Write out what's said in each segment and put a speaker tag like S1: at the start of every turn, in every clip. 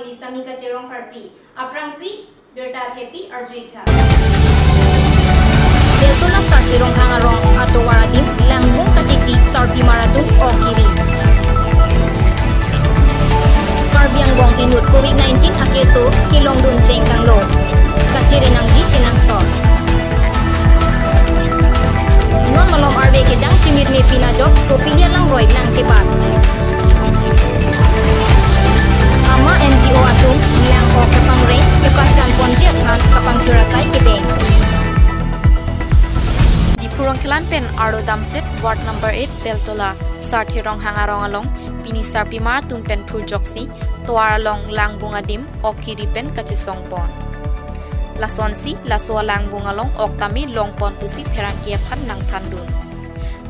S1: ini sami ka cerong Karbi aprangsi berta happy arjuita
S2: Beltula sartirong hangarong ato waradim langbong kaciti sarpi maratu okiri Karbi Anglong inut COVID-19 akeso kilong dun cengkang lo kaciri nang di tinang sol non malom arbe kejang cimit ne pinajok kopilia lang roy lang kebat ama NGO atum lang o kapang reng kekacan ponje kan kapang curasai kedeng
S3: di Purongkilan pen Ardo Damchet Ward number 8 Beltola Sarthirong Hangarong along Pini Sarpima tumpen Purjoksi Tuar along Langbunga dim Okiri pen Kachisong pon Lasonsi Laso Langbunga long Oktami long pon pusi Perangkia pan nang tandun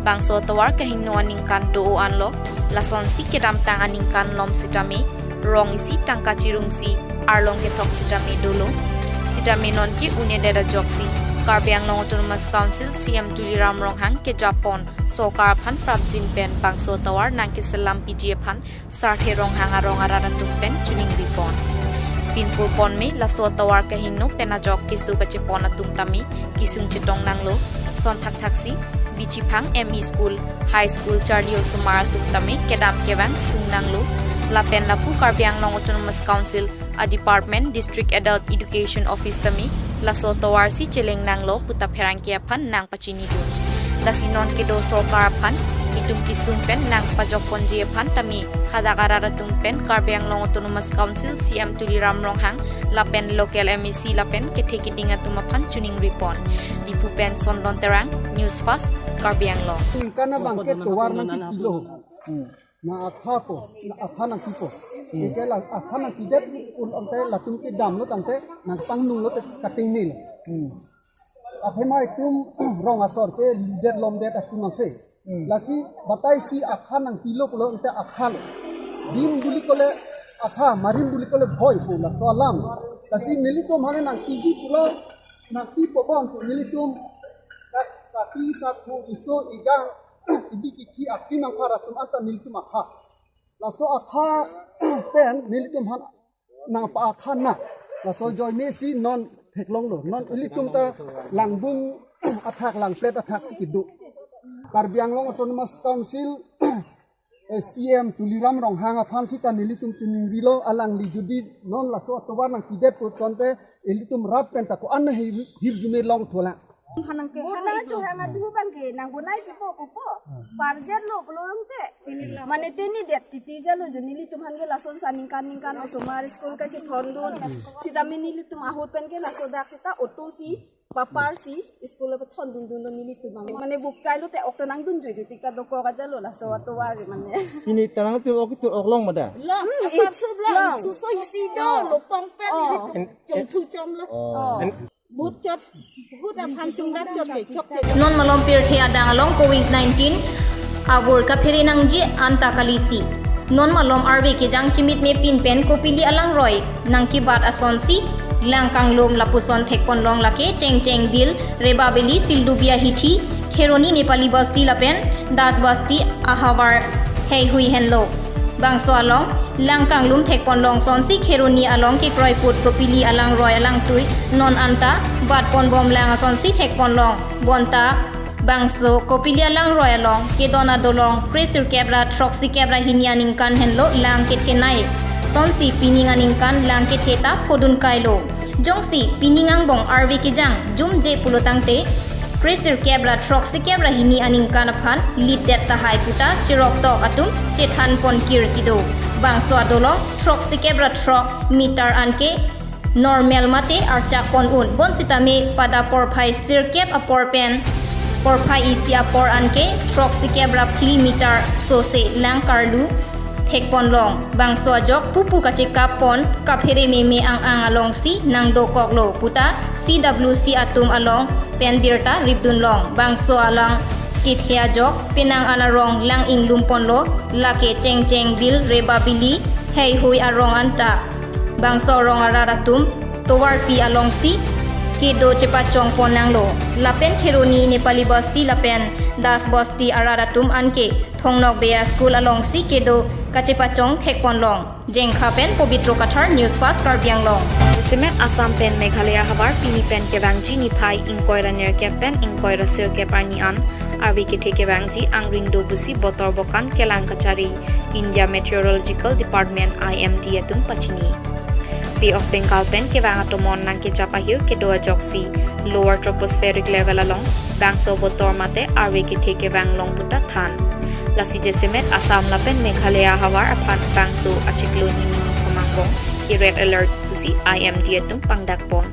S3: Bangso Tuar kahinnuan ningkan doo anlo Lasonsi kedam tangan ningkan lom sitame Rong isi tangka cirungsi Arlong ketok sitame dulu Sitame non ki une deda joksi Karbi Anglong Autonomous Council CM Tuliram Ronghang ke Japon Sokar Phan Prabjin Pen Bangso Tawar Nang ke Selam PGA Phan Sarthe Ronghang Arong Ararantuk Pen Chuning Ripon Pinpur Pon Me Laso Tawar ke Hingno Penajok Kisu ke Cepon Atum Tami Kisung Cetong Nanglo Son Thak Thaksi BT Phang ME School High School Charlie Osumar Atum Tami Kedam Kevang Sung Nanglo Lapen Lapu Karbi Anglong Autonomous Council a Department District Adult Education Office Tami Laso Tawar si Cheleng Nanglo Puta Perangkia Phan Nang Pachini Dun Lasinon Kedo Sokar Phan Mitum Kisung Pen Nang Pajok Ponjie Phan Tami Hadakararatum Pen Karbi Anglong Autonomous Council CM Tuliram Ronghang Lapen Local MEC Lapen Ketheki Dingatuma Phan Chuning Ripon Dipu Pen Sondon Terang News Fast Karbi Anglong
S4: Kana bangket Tawar nang kilo na akhapo na akhana kipo ke la akhana kidet un ante latum ke dam lo tante nang pangnung lo kating nil aphema ikum rong asor ke lider lom det akum se lasi batai si akhana kilo pulo ante akhal dim duli kole akha marim duli kole boy pula salam lasi militum hane nang kiji pulo nang kipo bang militum kaki sapu iso ijang ibiki ki akti mang paratum anta nilitum akha laso akha pen nilitum han nang pa akha na laso joine si non theklong lo non nilitum ta langbung athak lang plet athak sikidu Karbi Anglong Autonomous Council CM Tuliram Ronghang aphan sita nilitum tuning bilo alang lijudi non laso atwa nang kidet ko tonte nilitum rap pen ta ko an hirjume long thola
S5: hanang ke hanang chu hanga duban ke nang bunai pipo popo parjer lo pelorong te mane teni det titi jalo junili tumhan ke lason saningkan osomar school ka che thondun sida minili tum ahot pen ke laso dak sita otosi papar si school pe thondun dun nili tum mane buk chailu te okta nang dun jui tika doko ka jalo laso to war mane
S6: ini tanang tu ok tu oklong mada
S5: long asap sublang tu so isido lopong pen jom tu jom lo
S2: non malompir thea dangalong COVID-19 abur ka pherinang ji anta kalisi non malom arbe ke jang chimit me pin pen kopili alang roy nang ki bat asonsi langkang lom lapuson thekpon long lake cheng bil rebabeli sildubia hithi kheroni nepali basti lapen das basti ahawar hei hui henlo bangso along langkang lum thekpon long sonsi kheroni along ki kroi put kopili alang roy alang tui non anta bat pon bom lang sonsi thekpon long bonta bangso kopili alang roy along ke dona dolong pressure kebra troxy kebra hinianing kan henlo lang ke thenai sonsi pininganing kan lang ke theta podun kailo jongsi piningang bong rv ke jang jum je pulotangte pressure kebra troxy kebra hini aning kan phan lead det ta hai puta chirok tok atum chethan pon kirsido bangso adolong troxy kebra tro meter anke normal mate archa pon un bon sitame pada por phai sir kep apor pen por phai isi apor anke troxy kebra pli meter so se lang karlu thekpon long bangso ajok pupu kache kapon kaphere meme ang along si nang do koklo puta CWC atum along pen birta ribdun long bangso alang kithia jok pinang anarong lang inglum ponlo lake cheng bil rebabili hei hui arong anta bangso rong araratum towar pi along si kedo chepa chong ponang lo lapen kheroni nepali basti lapen das bosti aradatum anke thongnok bea school along si kedo kachepachong thekpon long jengkha pen pobitro kathar news fast Karbi Anglong
S3: Semet Assam pen Meghalaya habar pini pen ke bangji ni phai inkoira ner ke pen inkoira sir ke parni an arwi ke theke bangji angring do busi botor bokan kelang kachari India Meteorological Department IMD atum pachini Bay of Bengal pen ke bang atomon nang ke chapahir ke doa joksi lower tropospheric level along bangso botor mate arwi ke theke bang long puta than lasi jesemet Assam la pen Meghalaya habar apan bangso achikloni mini komangbong ki red alert pusi IMD atum pangdakpon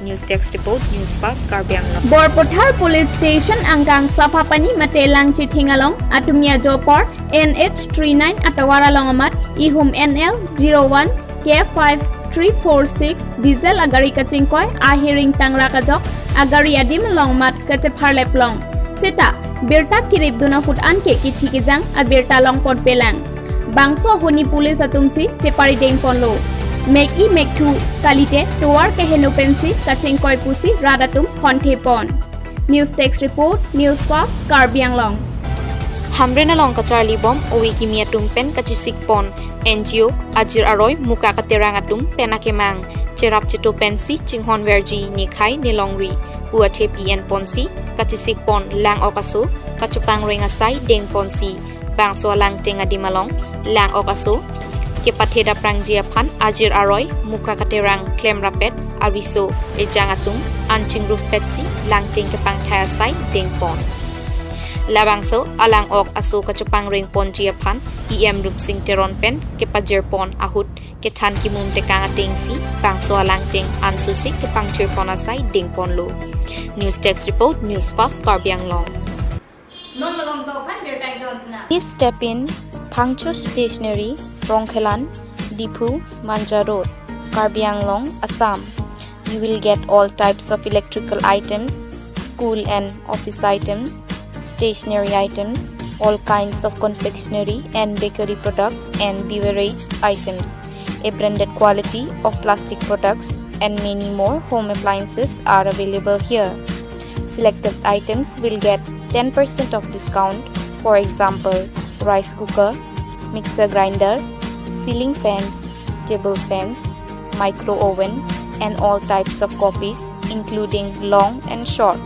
S3: news text report news fast Karbi Anglong
S7: Borpothar police station angkang sapapani matelang chithingalong atumia jopor NH39 atawara longamat ihum NL 01 K5346 diesel agari kachingkoi ahiring tangra kajok agari adim longmat kachepharlep long seta birta kirip duna hut anke kithikijang abirta longpot pelang bangso honi police atumsi chepari deng ponlo Make e make two kalite toar keheno pensi kachengkoi pusi radatum konthepon news text report news fast Karbi Anglong
S3: Hamrena long kachar libom owi kimia tumpen kachisik pon NGO ajir aroi muka katerang atum penakemang cerap ceto pensi cinghon verji nikhai nilongri puathe pn ponsi kachisik pon lang okaso kachupang rengasai deng ponsi bangso lang tenga dimalong lang okaso ke patheda prangjia phan ajir aroi muka katerang klem rapet aviso ejangatung anching rup petsi langting ke pangthaya sai dengpon labangso alang ok aso kachupang ring pon jia phan em rup sing teron pen ke pajer pon ahut ke than ki mum te kang atengsi bangso alang ting ansusik ke pangthir pon asai dengpon lo news text report news fast Karbi Anglong
S1: Non malom so phan bir time dons na.
S3: Please step in Pangcho Stationery, Rongkhelan, Dipu, Manja Road, Karbi Anglong, Assam. You will get all types of electrical items, school and office items, stationery items, all kinds of confectionery and bakery products and beverage items, a branded quality of plastic products and many more home appliances are available here. Selected items will get 10% of discount, for example, rice cooker, mixer grinder, ceiling fans, table fans, micro oven, and all types of copies, including long and short.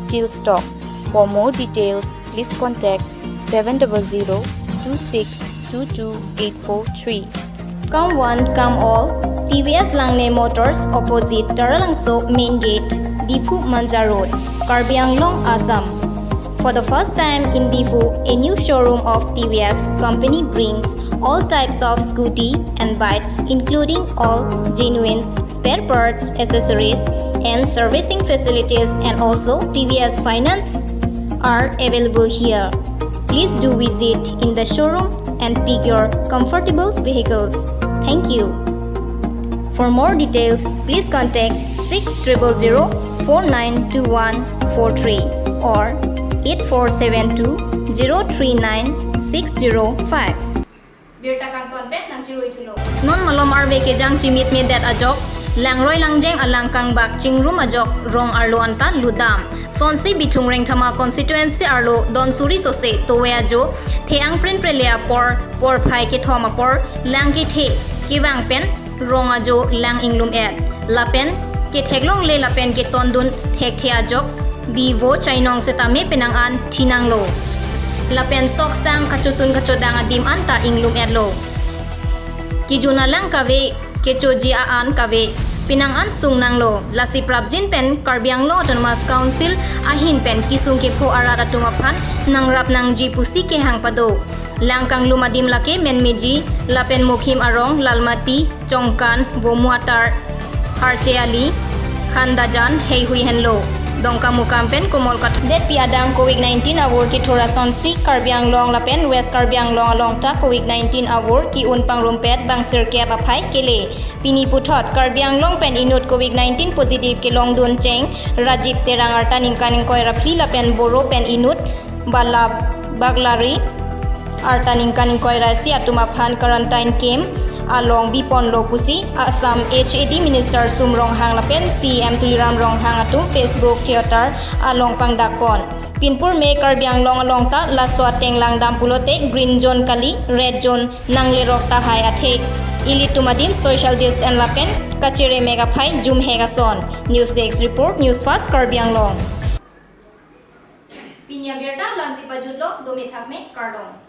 S3: Till stock. For more details, please contact 700-2622-843.
S2: Come one come all TVS Langne Motors opposite Taralangso main gate Dipu Manja Road Karbi Anglong Assam For the first time in Difu, a new showroom of TVS company brings all types of scooty and bikes, including all genuine spare parts, accessories, and servicing facilities, and also TVS Finance are available here. Please do visit in the showroom and pick your comfortable vehicles. Thank you. For more details, please contact 6000492143 or 8472039605.
S1: Birta kang ton pen nang chiroi thulo.
S2: Non malom arbe ke jang chimit me dat ajok langroi langjeng alang kang bak chingrum ajok rong arlo anta ludam sonsi bitung reng thama constituency arlo don suri sose towe ajo theang prin prelea por phai ke thoma por lang ke the kiwang pen rong ajo lang inglum et lapen ke theklong le lapen ke tondun thek the ajok Bivo chainong setame penang an thinang lo lapen sok sang kachutun kachodang adim anta inglum edlo kijuna lang kave kechoji aan kave pinang an sung nang lo lasi prabjin pen Karbi Anglong Autonomous Council ahin pen kisung ke pho arada tumaphan nang rap nang ji pusi ke hang pado langkang lumadim lake menmeji lapen mukhim arong lalmati chongkan bomuatar harcheali khandajan hei hui henlo Dongka mukampen kumol kat det piadang COVID-19 award ki thora sonsi Karbi Anglong lapen West Karbi Anglong along ta COVID-19 award ki unpang rumpet bangsir ke apai kele pini puthot Karbi Anglong pen inut COVID-19 positive ke longdun cheng Rajib terang arta ningkaning koi rapli lapen boro pen inut balab baglari arta ningkaning koi rasi atuma phan quarantine camp along bipon lokusi Assam HAD Minister Sumrong Hang lapen CM Tuliram Rong Hang atum Facebook theater along pangdakpon Pinpur me Karbi Anglong along ta la so tenglang dam pulote green zone kali red zone nangle rokta hai athe ili tumadim social distance and lapen kachere mega phai jum hega son news desk report news fast Karbi Anglong
S1: Pinya Berta Lansi Pajudlo Domi Thakme Kardong